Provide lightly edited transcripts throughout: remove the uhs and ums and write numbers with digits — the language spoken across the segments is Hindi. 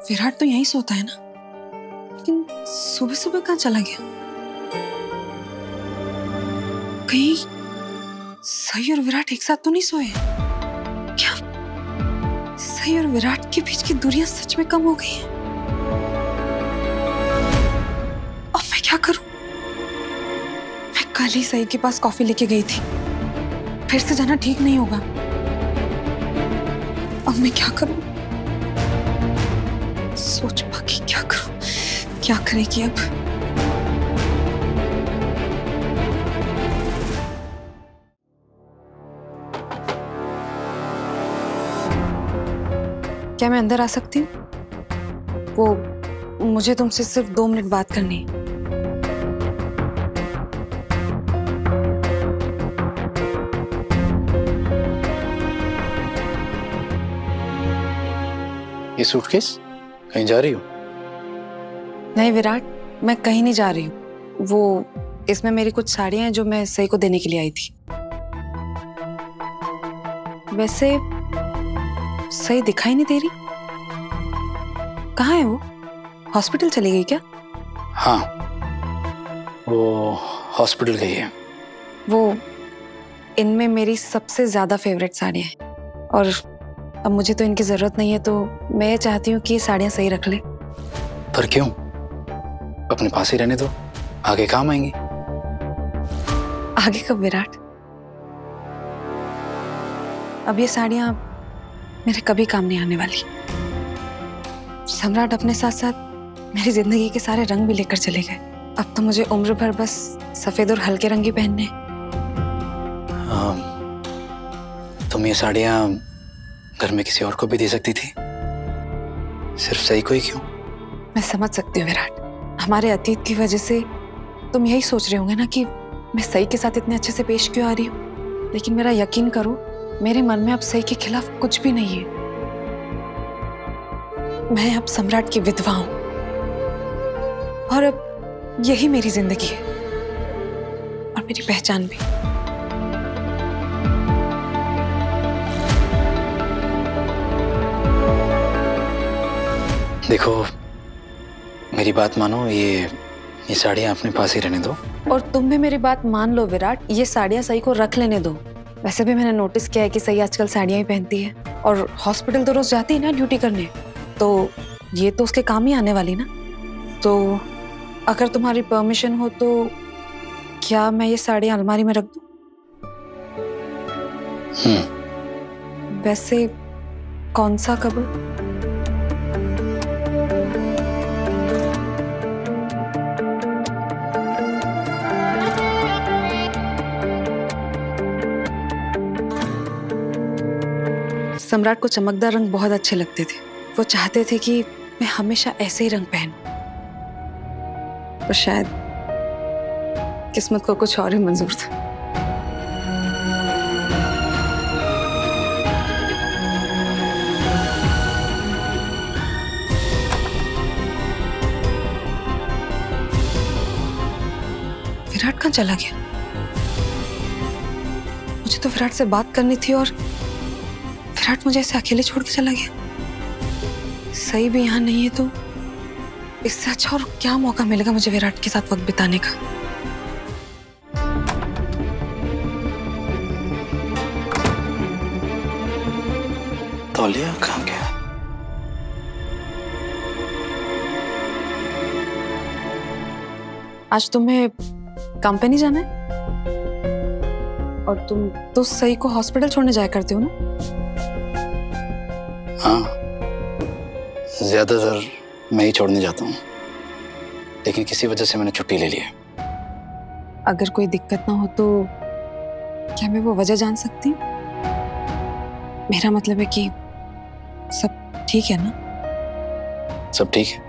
विराट तो यहीं सोता है ना, लेकिन सुबह सुबह कहाँ चला गया? कहीं सही और विराट एक साथ तो नहीं सोए? क्या सही और विराट के बीच की दूरियां सच में कम हो गई हैं? अब मैं क्या करूं? मैं कल ही सही के पास कॉफी लेके गई थी, फिर से जाना ठीक नहीं होगा। अब मैं क्या करूं? सोच बाकी क्या करूं? क्या करेगी अब? क्या मैं अंदर आ सकती हूँ? वो मुझे तुमसे सिर्फ 2 मिनट बात करनी है। ये सूटकेस कहीं जा रही हो? नहीं विराट, मैं कहीं नहीं जा रही हूँ। वो इसमें मेरी कुछ साड़ियां हैं जो मैं सही को देने के लिए आई थी। वैसे सही दिखाई नहीं दे रही। कहाँ है वो? हॉस्पिटल चली गई क्या? हाँ, वो हॉस्पिटल गई है। वो इनमें मेरी सबसे ज्यादा फेवरेट साड़ियां हैं और अब मुझे तो इनकी जरूरत नहीं है, तो मैं ये चाहती हूँ कि ये साड़ियां सही रख ले। पर क्यों? अपने पास ही रहने दो, आगे काम आएंगी। आगे कब विराट? अब ये साड़ियां मेरे कभी काम नहीं आने वाली। सम्राट अपने साथ साथ मेरी जिंदगी के सारे रंग भी लेकर चले गए। अब तो मुझे उम्र भर बस सफेद और हल्के रंग ही पहनने हैं। तुम ये साड़ियां घर में किसी और को भी दे सकती थी, सिर्फ सही को ही क्यों? मैं समझ सकती हूँ विराट, हमारे अतीत की वजह से तुम यही सोच रहे होंगे ना कि मैं सही के साथ इतने अच्छे से पेश क्यों आ रही हूँ। लेकिन मेरा यकीन करो, मेरे मन में अब सही के खिलाफ कुछ भी नहीं है। मैं अब सम्राट की विधवा हूं और अब यही मेरी जिंदगी है और मेरी पहचान भी। देखो, मेरी बात मानो, ये साड़ियां अपने पास ही रहने दो। और तुम भी मेरी बात मान लो विराट, ये साड़ियां सही को रख लेने दो। वैसे भी मैंने नोटिस किया है कि सही आजकल साड़ियां ही पहनती है और हॉस्पिटल तो रोज जाती है ना ड्यूटी करने, तो ये तो उसके काम ही आने वाली ना। तो अगर तुम्हारी परमिशन हो तो क्या मैं ये साड़ियां अलमारी में रख दूं? वैसे कौन सा कबर्ड? सम्राट को चमकदार रंग बहुत अच्छे लगते थे। वो चाहते थे कि मैं हमेशा ऐसे ही रंग पहनूं, पर शायद किस्मत को कुछ और ही मंजूर था। विराट कहाँ चला गया? मुझे तो विराट से बात करनी थी और विराट मुझे ऐसे अकेले छोड़ के चला गया। सही भी यहाँ नहीं है तो इससे अच्छा और क्या मौका मिलेगा मुझे विराट के साथ वक्त बिताने का। तौलिया कहाँ गया? आज तुम्हें कंपनी जाना है और तुम तो सही को हॉस्पिटल छोड़ने जाया करते हो ना? हाँ, ज्यादातर मैं ही छोड़ने जाता हूँ, लेकिन किसी वजह से मैंने छुट्टी ले ली है। अगर कोई दिक्कत ना हो तो क्या मैं वो वजह जान सकती हूँ? मेरा मतलब है कि सब ठीक है ना? सब ठीक है।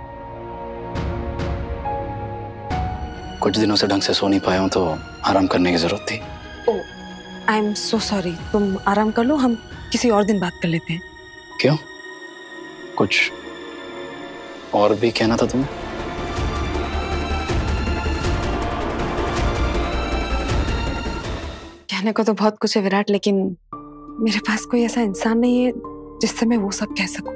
कुछ दिनों से ढंग से सो नहीं पाया हूँ, तो आराम करने की जरूरत थी। ओह, आई एम सो सॉरी। तुम आराम कर लो, हम किसी और दिन बात कर लेते हैं। क्यों? कुछ और भी कहना था तुम्हें? कहने को तो बहुत कुछ है विराट, लेकिन मेरे पास कोई ऐसा इंसान नहीं है जिससे मैं वो सब कह सकूं।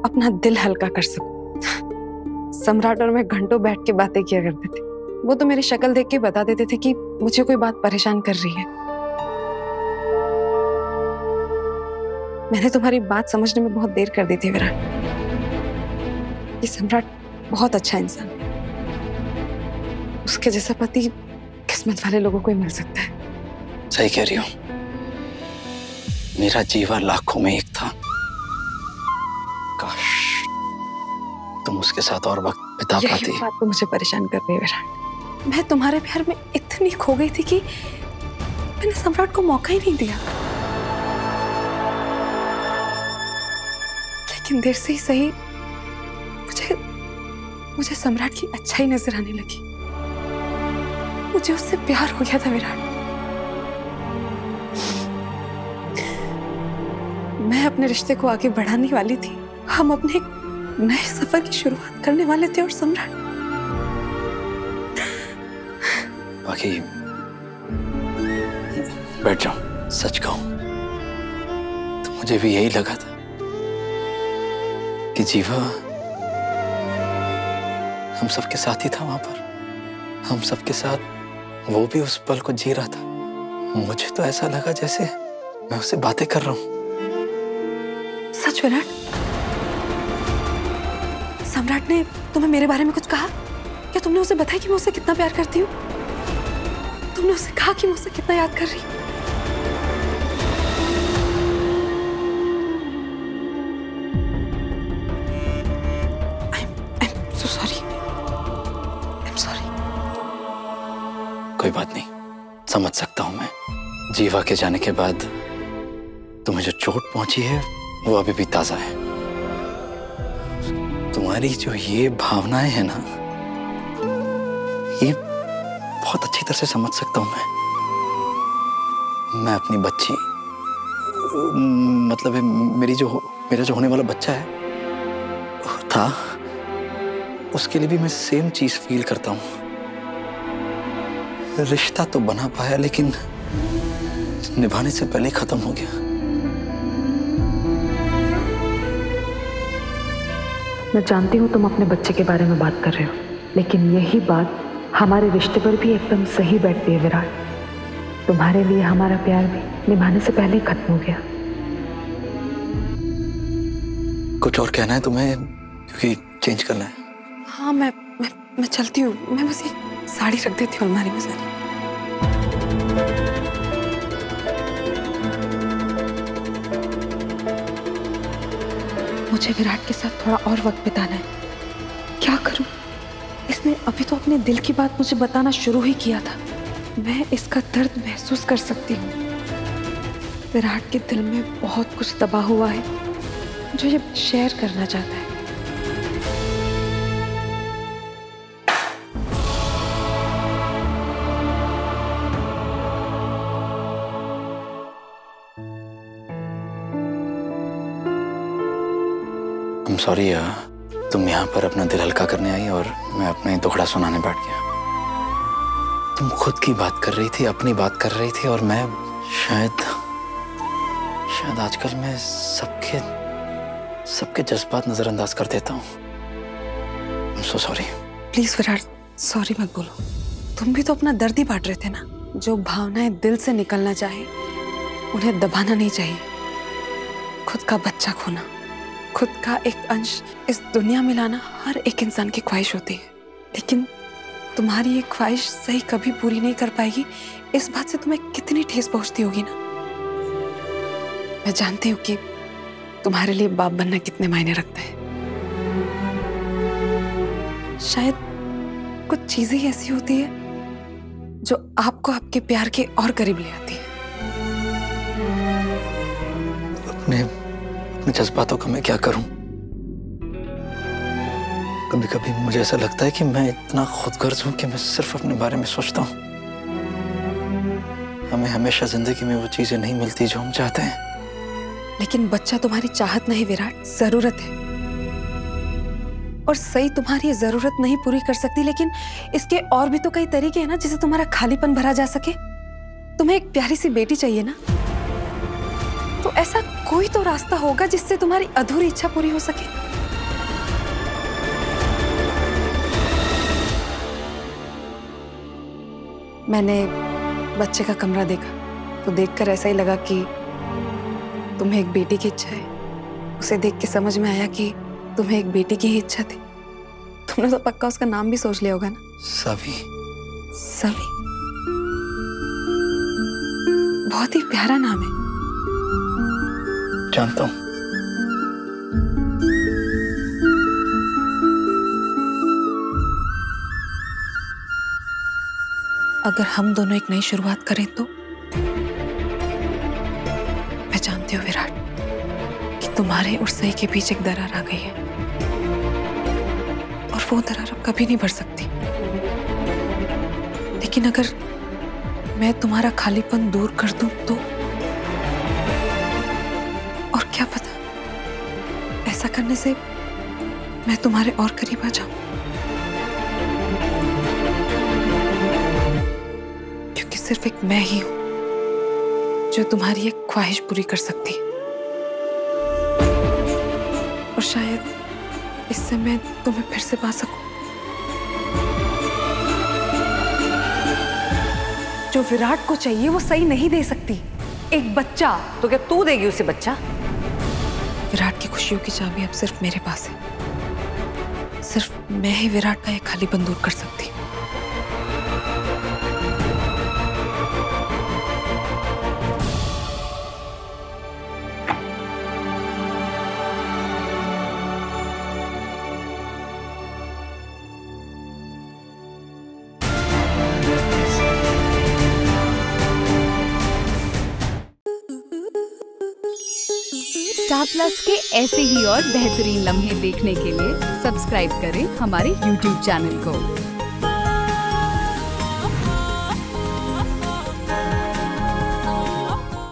अपना दिल हल्का कर सकूं। सम्राट और मैं घंटों बैठ के बातें किया करते थे। वो तो मेरी शक्ल देख के बता देते थे कि मुझे कोई बात परेशान कर रही है। मैंने तुम्हारी बात समझने में बहुत देर कर दी थी विराट। ये सम्राट बहुत अच्छा इंसान है। उसके जैसा पति किस्मत वाले लोगों को ही मिल सकता है। सही कह रही हो। मेरा जीवा लाखों में एक था। काश तुम उसके साथ और वक्त बिता पाती। बात तो मुझे परेशान कर रही है विराट। मैं तुम्हारे प्यार में इतनी खो गई थी कि मैंने सम्राट को मौका ही नहीं दिया। लेकिन देर से ही सही मुझे सम्राट की अच्छाई नजर आने लगी। मुझे उससे प्यार हो गया था विराट। मैं अपने रिश्ते को आगे बढ़ाने वाली थी। हम अपने एक नए सफर की शुरुआत करने वाले थे और सम्राट बाकी बैठ जाओ। सच कहूं तो मुझे भी यही लगा था कि जीवा हम सबके साथ ही था वहां पर। हम सबके साथ वो भी उस पल को जी रहा था। मुझे तो ऐसा लगा जैसे मैं उससे बातें कर रहा हूं। सच विराट? सम्राट ने तुम्हें मेरे बारे में कुछ कहा? क्या तुमने उसे बताया कि मैं उसे कितना प्यार करती हूँ? तुमने उसे कहा कि मैं उसे कितना याद कर रही हूँ? I'm so sorry. I'm sorry. कोई बात नहीं, समझ सकता हूं मैं। जीवा के जाने के बाद तुम्हें जो चोट पहुंची है वो अभी भी ताजा है। तुम्हारी जो ये भावनाएं हैं ना, ये बहुत अच्छी तरह से समझ सकता हूं मैं अपनी बच्ची, मतलब है मेरा जो होने वाला बच्चा है था, उसके लिए भी मैं सेम चीज फील करता हूं। रिश्ता तो बना पाया लेकिन निभाने से पहले खत्म हो गया। मैं जानती हूँ तुम अपने बच्चे के बारे में बात कर रहे हो, लेकिन यही बात हमारे रिश्ते पर भी एकदम सही बैठती है विराट। तुम्हारे लिए हमारा प्यार भी निभाने से पहले ही खत्म हो गया। कुछ और कहना है तुम्हें? क्योंकि चेंज करना है। हाँ, मैं चलती हूँ। मैं बस एक साड़ी रख देती हूँ अलमारी में सारी। मुझे विराट के साथ थोड़ा और वक्त बिताना है। क्या करूं? इसने अभी तो अपने दिल की बात मुझे बताना शुरू ही किया था। मैं इसका दर्द महसूस कर सकती हूँ। विराट के दिल में बहुत कुछ दबा हुआ है जो ये शेयर करना चाहता है। सॉरी, तुम यहाँ पर अपना दिल हल्का करने आई और मैं अपने दुखड़ा सुनाने बैठ गया। तुम खुद की बात कर रही थी, अपनी बात कर रही थी, और मैं शायद आजकल मैं सबके जज्बात नजरअंदाज कर देता हूँ। I'm so sorry। Please Virat, sorry मत बोलो। तुम भी तो अपना दर्द ही बांट रहे थे ना। जो भावनाएं दिल से निकलना चाहे उन्हें दबाना नहीं चाहिए। खुद का बच्चा खोना, खुद का एक अंश इस दुनिया में लाना हर एक इंसान की ख्वाहिश होती है, लेकिन तुम्हारी ये ख्वाहिश सही कभी पूरी नहीं कर पाएगी। इस बात से तुम्हें कितनी ठेस पहुंचती होगी ना। मैं जानती हूँ कि तुम्हारे लिए बाप बनना कितने मायने रखता है। शायद कुछ चीजें ही ऐसी होती है जो आपको आपके प्यार के और करीब ले आती है। अपने जज्बातों का मैं क्या करूं? कभी कभी मुझे ऐसा लगता है कि मैं इतना खुदगर्ज हूं कि मैं सिर्फ अपने बारे में सोचता हूं। हमें हमेशा जिंदगी में वो चीजें नहीं मिलती जो हम चाहते हैं। लेकिन बच्चा तुम्हारी चाहत नहीं विराट, जरूरत है। और सही तुम्हारी ये जरूरत नहीं पूरी कर सकती, लेकिन इसके और भी तो कई तरीके हैं ना जिससे तुम्हारा खालीपन भरा जा सके। तुम्हें एक प्यारी सी बेटी चाहिए ना, तो ऐसा कोई तो रास्ता होगा जिससे तुम्हारी अधूरी इच्छा पूरी हो सके। मैंने बच्चे का कमरा देखा तो देखकर ऐसा ही लगा कि तुम्हें एक बेटी की इच्छा है। उसे देख के समझ में आया कि तुम्हें एक बेटी की ही इच्छा थी। तुमने तो पक्का उसका नाम भी सोच लिया होगा ना? सवी। सवी बहुत ही प्यारा नाम है। जानता हूं। अगर हम दोनों एक नई शुरुआत करें तो? मैं जानती हूँ विराट कि तुम्हारे और सही के बीच एक दरार आ गई है और वो दरार अब कभी नहीं भर सकती। लेकिन अगर मैं तुम्हारा खालीपन दूर कर दूं तो? और क्या पता ऐसा करने से मैं तुम्हारे और करीब आ जाऊं। क्योंकि सिर्फ एक मैं ही हूं जो तुम्हारी एक ख्वाहिश पूरी कर सकती है। और शायद इससे मैं तुम्हें फिर से पा सकूं। जो विराट को चाहिए वो सही नहीं दे सकती। एक बच्चा तो क्या तू देगी उसे बच्चा? विराट की खुशियों की चाबी अब सिर्फ मेरे पास है। सिर्फ मैं ही विराट का ये खालीपन दूर कर सकती हूँ। स्टार प्लस के ऐसे ही और बेहतरीन लम्हे देखने के लिए सब्सक्राइब करें हमारे YouTube चैनल को।